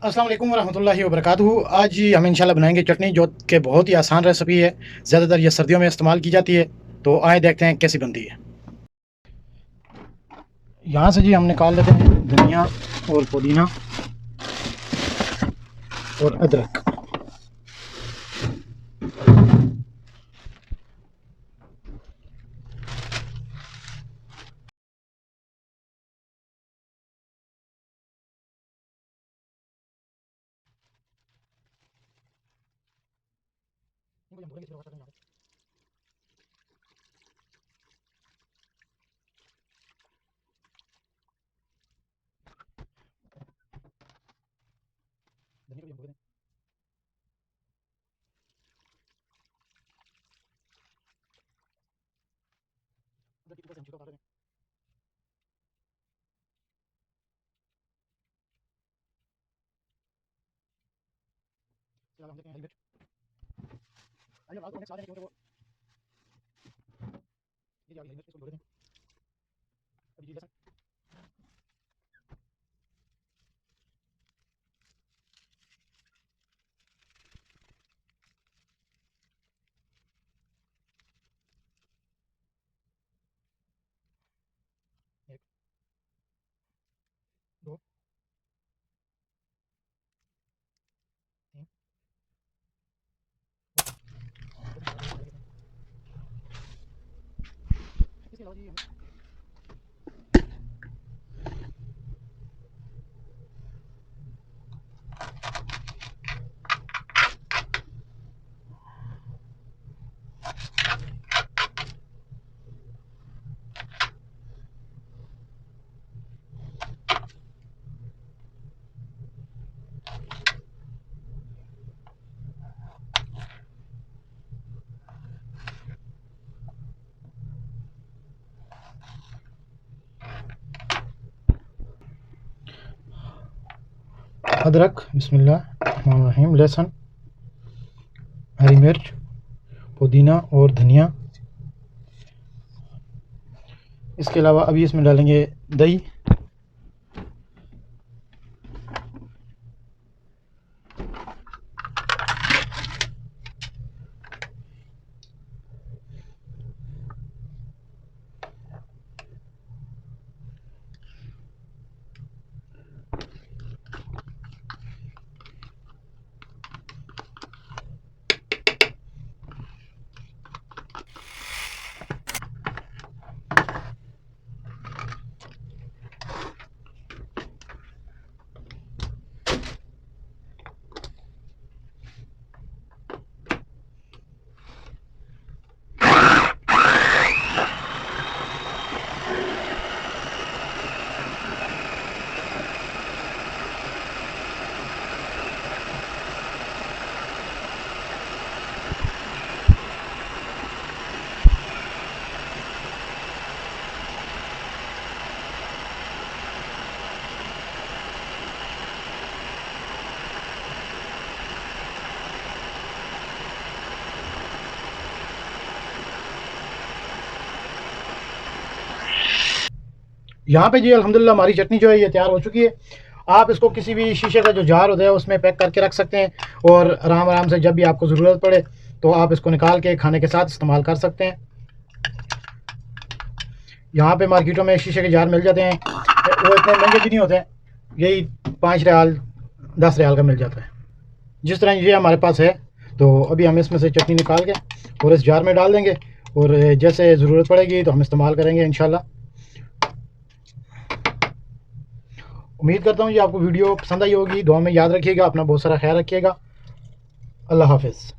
अस्सलाम वालेकुम वरहमतुल्लाहि वबरकातुहू। आज हम इंशाल्लाह बनाएंगे चटनी, जो कि बहुत ही आसान रेसिपी है। ज़्यादातर ये सर्दियों में इस्तेमाल की जाती है। तो आए देखते हैं कैसी बनती है। यहाँ से जी हम निकाल लेते हैं धनिया और पुदीना और अदरक। अदरक, बिस्मिल्लाहिर्रहमानिर्रहीम, लहसुन, हरी मिर्च, पुदीना और धनिया। इसके अलावा अभी इसमें डालेंगे दही, यहाँ पे जी अल्हम्दुलिल्लाह हमारी चटनी जो है ये तैयार हो चुकी है। आप इसको किसी भी शीशे का जो जार होता है उसमें पैक करके रख सकते हैं और आराम आराम से जब भी आपको ज़रूरत पड़े तो आप इसको निकाल के खाने के साथ इस्तेमाल कर सकते हैं। यहाँ पे मार्केटों में शीशे के जार मिल जाते हैं, वो इतने महंगे भी नहीं होते हैं, यही 5 रियाल 10 रियाल का मिल जाता है। जिस तरह ये हमारे पास है, तो अभी हम इसमें से चटनी निकाल के और इस जार में डाल देंगे और जैसे ज़रूरत पड़ेगी तो हम इस्तेमाल करेंगे इंशाल्लाह। उम्मीद करता हूँ ये आपको वीडियो पसंद आई होगी। दुआ में याद रखिएगा, अपना बहुत सारा ख्याल रखिएगा। अल्लाह हाफिज़।